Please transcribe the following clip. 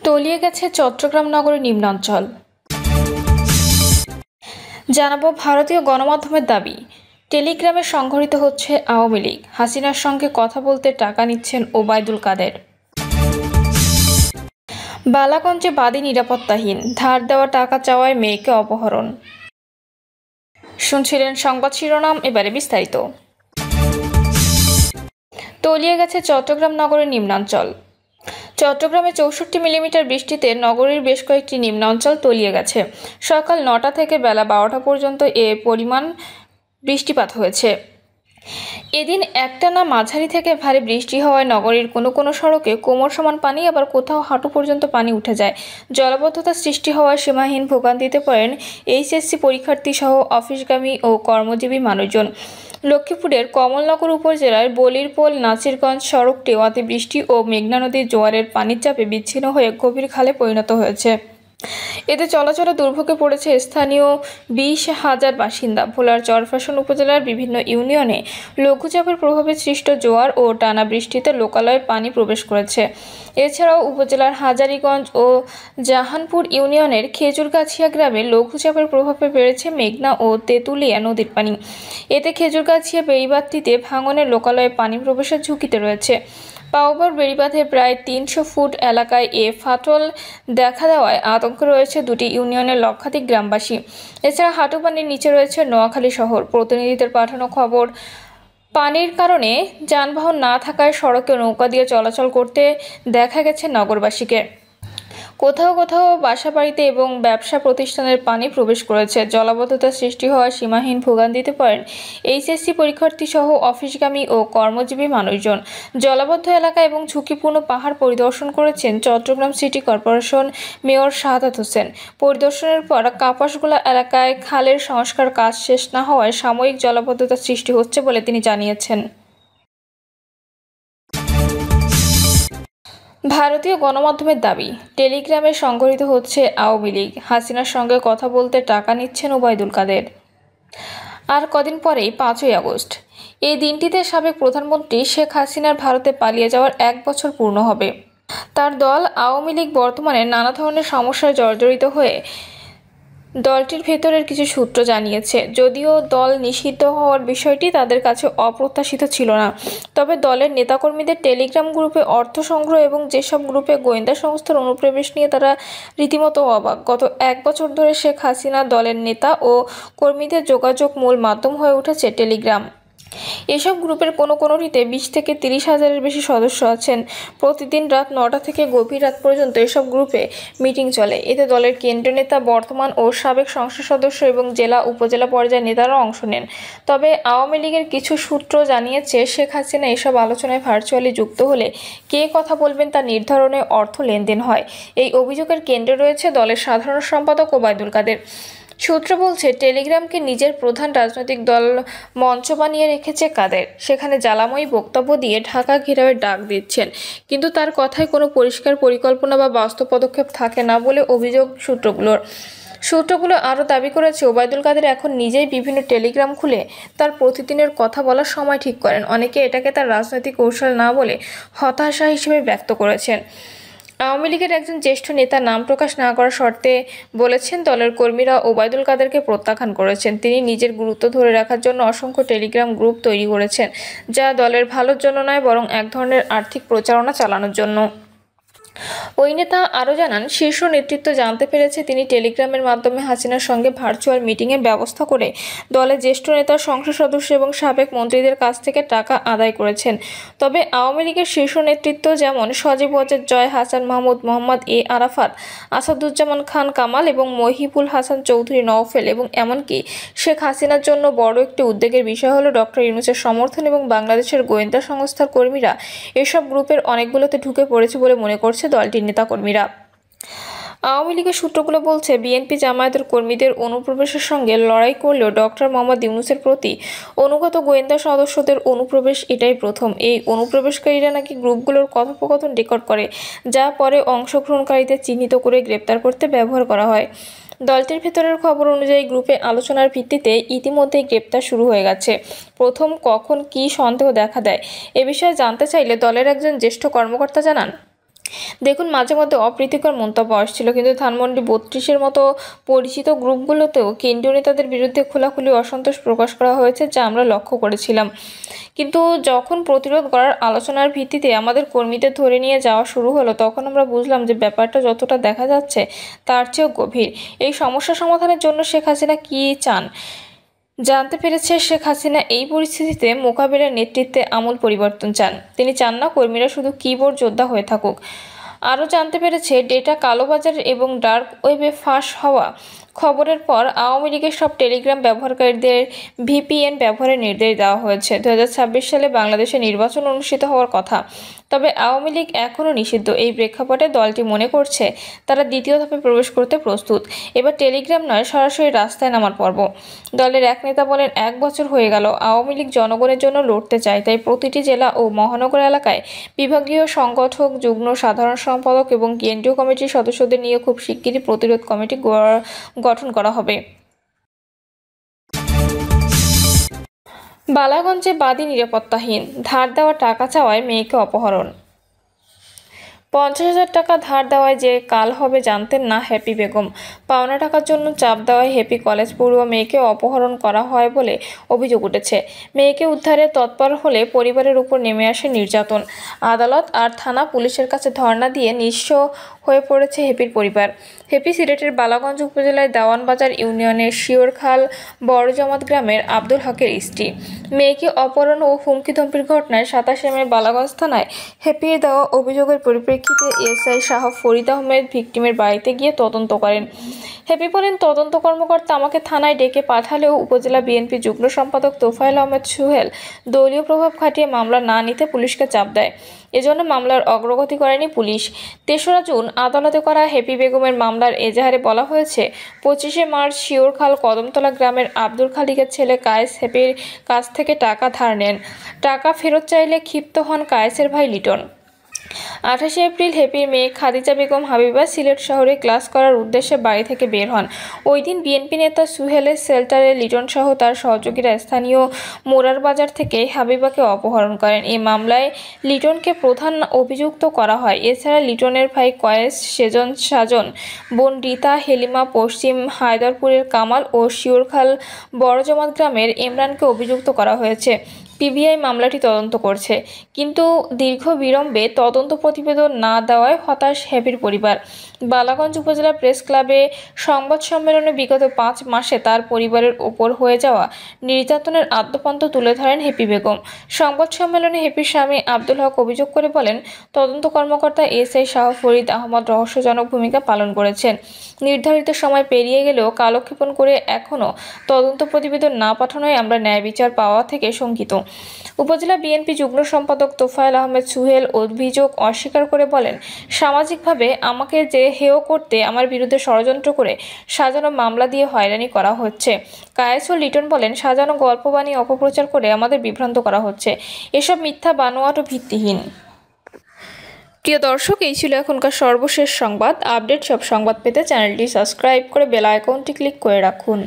তলিয়ে গেছে চট্টগ্রাম নগরের নিম্নাঞ্চল। জানাবো ভারতীয় গণমাধ্যমের দাবি, টেলিগ্রামে সংঘটিত হচ্ছে আওয়ামী লীগ, হাসিনার সঙ্গে কথা বলতে টাকা নিচ্ছেন ওবায়দুল কাদের। বালাগঞ্জে বাদী নিরাপত্তাহীন, ধার দেওয়া টাকা চাওয়ায় মেয়েকে অপহরণ। শুনছিলেন সংবাদ শিরোনাম, এবারে বিস্তারিত। তলিয়ে গেছে চট্টগ্রাম নগরের নিম্নাঞ্চল। চট্টগ্রামে 64 মিলিমিটার বৃষ্টিতে নগরীর বেশ কয়েকটি নিম্নাঞ্চল তলিয়ে গেছে। সকাল 9টা থেকে বেলা 12টা পর্যন্ত এ পরিমাণ বৃষ্টিপাত হয়েছে। এদিন একটানা মাঝারি থেকে ভারী বৃষ্টি হওয়ায় নগরীর কোনো কোনো সড়কে কোমর সমান পানি, আবার কোথাও হাঁটু পর্যন্ত পানি উঠে যায়। জলাবদ্ধতা সৃষ্টি হওয়ায় সীমাহীন ভোগান্তিতে পড়েন এইচএসসি পরীক্ষার্থী সহ অফিসগামী ও কর্মজীবী মানুষজন। লক্ষ্মীপুরের কমলনগর উপজেলার বলিরপোল নাচিরগঞ্জ সড়কটি অতিবৃষ্টি ও মেঘনা নদীর জোয়ারের পানির চাপে বিচ্ছিন্ন হয়ে গভীর খালে পরিণত হয়েছে। এতে চলাচলে দুর্ভোগে পড়েছে স্থানীয় 20,000 বাসিন্দা। ভোলার চরফ্যাশন উপজেলার বিভিন্ন ইউনিয়নে লঘুচাপের প্রভাবে সৃষ্ট জোয়ার ও টানা বৃষ্টিতে লোকালয়ে পানি প্রবেশ করেছে। এছাড়াও উপজেলার হাজারীগঞ্জ ও জাহানপুর ইউনিয়নের খেজুরগাছিয়া গ্রামে লঘুচাপের প্রভাবে বেড়েছে মেঘনা ও তেঁতুলিয়া নদীর পানি। এতে খেজুরগাছিয়া বেড়িবাঁধটিতে ভাঙনের লোকালয়ে পানি প্রবেশের ঝুঁকিতে রয়েছে। পাওবর বেড়িবাঁধে প্রায় 300 ফুট এলাকায় ফাটল দেখা দেওয়ায় আতঙ্কে রয়েছে দুটি ইউনিয়নের লক্ষাধিক গ্রামবাসী। এছাড়া হাঁটু পানির নিচে রয়েছে নোয়াখালী শহর। প্রতিনিধিদের পাঠানো খবর, পানির কারণে যানবাহন না থাকায় সড়কে নৌকা দিয়ে চলাচল করতে দেখা গেছে নগরবাসীকে। কোথাও কোথাও বাসাবাড়িতে এবং ব্যবসা প্রতিষ্ঠানের পানি প্রবেশ করেছে। জলাবদ্ধতা সৃষ্টি হওয়ায় সীমাহীন ভোগান্তিতে পড়েন এইচএসসি পরীক্ষার্থী সহ অফিসগামী ও কর্মজীবী মানুষজন। জলাবদ্ধ এলাকা এবং ঝুঁকিপূর্ণ পাহাড় পরিদর্শন করেছেন Chittagong city corporation mayor Shahadat Hossain. পরিদর্শনের পর কাপাসগোলা এলাকায় খালের সংস্কার কাজ শেষ না হওয়ায় সাময়িক জলাবদ্ধতা সৃষ্টি হচ্ছে বলে তিনি জানিয়েছেন। ভারতীয় গণমাধ্যমের দাবি, টেলিগ্রামে সংঘটিত হচ্ছে আওয়ামী লীগ, হাসিনার সঙ্গে কথা বলতে টাকা নিচ্ছেন ওবায়দুল কাদের। আর কদিন পরেই 5ই আগস্ট। এই দিনটিতে সাবেক প্রধানমন্ত্রী শেখ হাসিনার ভারতে পালিয়ে যাওয়ার 1 বছর পূর্ণ হবে। তার দল আওয়ামী লীগ বর্তমানে নানা ধরনের সমস্যায় জর্জরিত হয়ে দলটির ভেতরের কিছু সূত্র জানিয়েছে। যদিও দল নিষিদ্ধ হওয়ার বিষয়টি তাদের কাছে অপ্রত্যাশিত ছিল না, তবে দলের নেতাকর্মীদের টেলিগ্রাম গ্রুপে অর্থ সংগ্রহ এবং যেসব গ্রুপে গোয়েন্দা সংস্থার অনুপ্রবেশ নিয়ে তারা রীতিমতো অবাক। গত 1 বছর ধরে শেখ হাসিনা দলের নেতা ও কর্মীদের যোগাযোগ মূল মাধ্যম হয়ে উঠেছে টেলিগ্রাম। এসব গ্রুপের কোনোটিতে 20 থেকে 30 হাজারের বেশি সদস্য আছেন। প্রতিদিন রাত 9টা থেকে গভীর রাত পর্যন্ত এসব গ্রুপে মিটিং চলে। এতে দলের কেন্দ্রীয় নেতা, বর্তমান ও সাবেক সংসদ সদস্য এবং জেলা উপজেলা পর্যায়ের নেতারা অংশ নেন। তবে আওয়ামী লীগের কিছু সূত্র জানিয়েছে, শেখ হাসিনা এসব আলোচনায় ভার্চুয়ালি যুক্ত হলে কে কথা বলবেন তা নির্ধারণে অর্থ লেনদেন হয়। এই অভিযোগের কেন্দ্রে রয়েছে দলের সাধারণ সম্পাদক ওবায়দুল কাদের। সূত্র বলছে, টেলিগ্রামকে নিজের প্রধান রাজনৈতিক দল মঞ্চ বানিয়ে রেখেছে কাদের। সেখানে জ্বালাময়ী বক্তব্য দিয়ে ঢাকা ঘেরাওয়ের ডাক দিচ্ছেন, কিন্তু তার কথায় কোনো পরিষ্কার পরিকল্পনা বা বাস্তব পদক্ষেপ থাকে না বলে অভিযোগ সূত্রগুলো আরও দাবি করেছে, ওবায়দুল কাদের এখন নিজেই বিভিন্ন টেলিগ্রাম খুলে তার প্রতিদিনের কথা বলার সময় ঠিক করেন। অনেকে এটাকে তার রাজনৈতিক কৌশল না বলে হতাশা হিসেবে ব্যক্ত করেছেন। আওয়ামী লীগের একজন জ্যেষ্ঠ নেতা নাম প্রকাশ না করার শর্তে বলেছেন, দলের কর্মীরা ওবায়দুল কাদেরকে প্রত্যাখ্যান করেছেন। তিনি নিজের গুরুত্ব ধরে রাখার জন্য অসংখ্য টেলিগ্রাম গ্রুপ তৈরি করেছেন, যা দলের ভালোর জন্য নয় বরং এক ধরনের আর্থিক প্রচারণা চালানোর জন্য। ওই নেতা আরও জানান, শীর্ষ নেতৃত্ব জানতে পেরেছে তিনি টেলিগ্রামের মাধ্যমে হাসিনার সঙ্গে ভার্চুয়াল মিটিংয়ের ব্যবস্থা করে দলের জ্যেষ্ঠ নেতা, সংসদ সদস্য এবং সাবেক মন্ত্রীদের কাছ থেকে টাকা আদায় করেছেন। তবে আওয়ামী লীগের শীর্ষ নেতৃত্ব যেমন সজীব ওয়াজেদ, জয় হাসান মাহমুদ, মোহাম্মদ আরাফাত, আসাদুজ্জামান খান কামাল এবং মহিবুল হাসান চৌধুরী নওফেল এবং এমনকি শেখ হাসিনার জন্য বড় একটি উদ্বেগের বিষয় হলো ডক্টর ইউনূসের সমর্থন এবং বাংলাদেশের গোয়েন্দা সংস্থার কর্মীরা এসব গ্রুপের অনেকগুলোতে ঢুকে পড়েছে বলে মনে করছে দলটির নেতাকর্মীরা। আওয়ামী লীগের সূত্রগুলো বলছে, বিএনপি জামায়াতের কর্মীদের অনুপ্রবেশের সঙ্গে লড়াই করলেও ডক্টর মোহাম্মদ ইউনূসের প্রতি অনুগত গোয়েন্দা সদস্যদের অনুপ্রবেশ এটাই প্রথম। এই অনুপ্রবেশকারীরা নাকি গ্রুপগুলোর কথোপকথন রেকর্ড করে, যা পরে অংশগ্রহণকারীদের চিহ্নিত করে গ্রেপ্তার করতে ব্যবহার করা হয়। দলটির ভেতরের খবর অনুযায়ী গ্রুপে আলোচনার ভিত্তিতে ইতিমধ্যেই গ্রেপ্তার শুরু হয়ে গেছে। প্রথম কখন কী সন্দেহ দেখা দেয় এ বিষয়ে জানতে চাইলে দলের একজন জ্যেষ্ঠ কর্মকর্তা জানান, দেখুন, মাঝে মধ্যে অপ্রীতিকর মন্তব্য আসছিল, কিন্তু ধানমন্ডি 32-এর মতো পরিচিত গ্রুপগুলোতেও কেন্দ্রীয় নেতাদের বিরুদ্ধে খোলাখুলি অসন্তোষ প্রকাশ করা হয়েছে, যা আমরা লক্ষ্য করেছিলাম। কিন্তু যখন প্রতিরোধ করার আলোচনার ভিত্তিতে আমাদের কর্মীদের ধরে নিয়ে যাওয়া শুরু হলো, তখন আমরা বুঝলাম যে ব্যাপারটা যতটা দেখা যাচ্ছে তার চেয়েও গভীর। এই সমস্যা সমাধানের জন্য শেখ হাসিনা কী চান জানতে পেরেছে শেখ হাসিনা এই পরিস্থিতিতে মোকাবিলার নেতৃত্বে আমূল পরিবর্তন চান। তিনি চান না কর্মীরা শুধু কিবোর্ড যোদ্ধা হয়ে থাকুক। আরও জানতে পেরেছে ডেটা কালোবাজার এবং ডার্ক ওয়েবে ফাঁস হওয়া খবরের পর আওয়ামী লীগের সব টেলিগ্রাম ব্যবহারকারীদের ভিপিএন ব্যবহারের নির্দেশ দেওয়া হয়েছে। 2026 সালে বাংলাদেশে নির্বাচন অনুষ্ঠিত হওয়ার কথা, তবে আওয়ামী লীগ এখনও নিষিদ্ধ। এই প্রেক্ষাপটে দলটি মনে করছে তারা দ্বিতীয় ধাপে প্রবেশ করতে প্রস্তুত। এবার টেলিগ্রাম নয়, সরাসরি রাস্তায় নামার পর্ব। দলের এক নেতা বলেন, 1 বছর হয়ে গেল আওয়ামী লীগ জনগণের জন্য লড়তে চায়, তাই প্রতিটি জেলা ও মহানগর এলাকায় বিভাগীয় সংগঠক, যুগ্ম সাধারণ সম্পাদক এবং কেন্দ্রীয় কমিটির সদস্যদের নিয়ে খুব শিগগিরই প্রতিরোধ কমিটি গঠন করা হবে। বালাগঞ্জে বাদী নিরাপত্তাহীন, ধার দেওয়া টাকা চাওয়ায় মেয়েকে অপহরণ। 50,000 টাকা ধার দেওয়ায় যে কাল হবে জানতেন না হ্যাপি বেগম। পাওনা টাকার জন্য চাপ দেওয়ায় হ্যাপি কলেজ পড়ুয়া মেয়েকে অপহরণ করা হয় বলে অভিযোগ উঠেছে। মেয়েকে উদ্ধারে তৎপর হলে পরিবারের উপর নেমে আসে নির্যাতন। আদালত আর থানা পুলিশের কাছে ধর্ণা দিয়ে নিঃস্ব হয়ে পড়েছে হ্যাপির পরিবার। হ্যাপি সিলেটের বালাগঞ্জ উপজেলার দেওয়ানবাজার ইউনিয়নের শিওরখাল বড়জমাত গ্রামের আব্দুল হকের স্ত্রী। মেয়েকে অপহরণ ও হুমকি-ধমকির ঘটনায় 27 মে বালাগঞ্জ থানায় হ্যাপির দেওয়া অভিযোগের পরিপ্রেক্ষিতে এসআই শাহ ফরিদ আহমেদ ভিকটিমের বাড়িতে গিয়ে তদন্ত করেন। হ্যাপি বলেন, তদন্ত কর্মকর্তা আমাকে থানায় ডেকে পাঠালেও উপজেলা বিএনপি যুগ্ম সম্পাদক তোফায়েল আহমেদ সুহেল দলীয় প্রভাব খাটিয়ে মামলা না নিতে পুলিশকে চাপ দেয়। এজন্য মামলার অগ্রগতি করেনি পুলিশ। 3রা জুন আদালতে করা হ্যাপি বেগমের মামলার এজাহারে বলা হয়েছে, 25 মার্চ শিওরখাল কদমতলা গ্রামের আব্দুল খালিকের ছেলে কায়েস হ্যাপির কাছ থেকে টাকা ধার নেন। টাকা ফেরত চাইলে ক্ষিপ্ত হন কায়েসের ভাই লিটন। 28 এপ্রিল হ্যাপির মেয়ে খাদিজা বেগম হাবিবা সিলেট শহরে ক্লাস করার উদ্দেশ্যে বাড়ি থেকে বের হন। ওই দিন বিএনপি নেতা সুহেলের শেল্টারে লিটন সহ তার সহযোগীরা স্থানীয় মোরার বাজার থেকে হাবিবাকে অপহরণ করেন। এই মামলায় লিটনকে প্রধান অভিযুক্ত করা হয়। এছাড়া লিটনের ভাই কয়েস, সাজন, বোন রীতা, হেলিমা, পশ্চিম হায়দরপুরের কামাল ও শিওরখাল বড়জমাত গ্রামের ইমরানকে অভিযুক্ত করা হয়েছে। পিবিআই মামলাটি তদন্ত করছে, কিন্তু দীর্ঘ বিলম্বে তদন্ত প্রতিবেদন না দেওয়ায় হতাশ হ্যাপির পরিবার। বালাগঞ্জ উপজেলা প্রেস ক্লাবে সংবাদ সম্মেলনে বিগত 5 মাসে তার পরিবারের ওপর হয়ে যাওয়া নির্যাতনের আদ্যোপান্ত তুলে ধরেন হ্যাপি বেগম। সংবাদ সম্মেলনে হ্যাপির স্বামী আব্দুল হক অভিযোগ করে বলেন, তদন্ত কর্মকর্তা এসআই শাহ ফরিদ আহমদ রহস্যজনক ভূমিকা পালন করেছেন। নির্ধারিত সময় পেরিয়ে গেলেও কালক্ষেপণ করে এখনও তদন্ত প্রতিবেদন না পাঠানোয় আমরা ন্যায় বিচার পাওয়া থেকে শঙ্কিত। উপজেলা বিএনপি যুগ্ম সম্পাদক তোফায়েল আহমেদ সুহেল অভিযোগ অস্বীকার করে বলেন, সামাজিকভাবে আমাকে যে হেয় করতে আমার বিরুদ্ধে ষড়যন্ত্র করে সাজানো মামলা দিয়ে হয়রানি করা হচ্ছে। কায়েস ও লিটন বলেন, সাজানো গল্প বানিয়ে অপপ্রচার করে আমাদের বিভ্রান্ত করা হচ্ছে। এসব মিথ্যা, বানোয়াট ও ভিত্তিহীন। প্রিয় দর্শক, এই ছিল এখনকার সর্বশেষ সংবাদ। আপডেট সব সংবাদ পেতে চ্যানেলটি সাবস্ক্রাইব করে বেল আইকনটি ক্লিক করে রাখুন।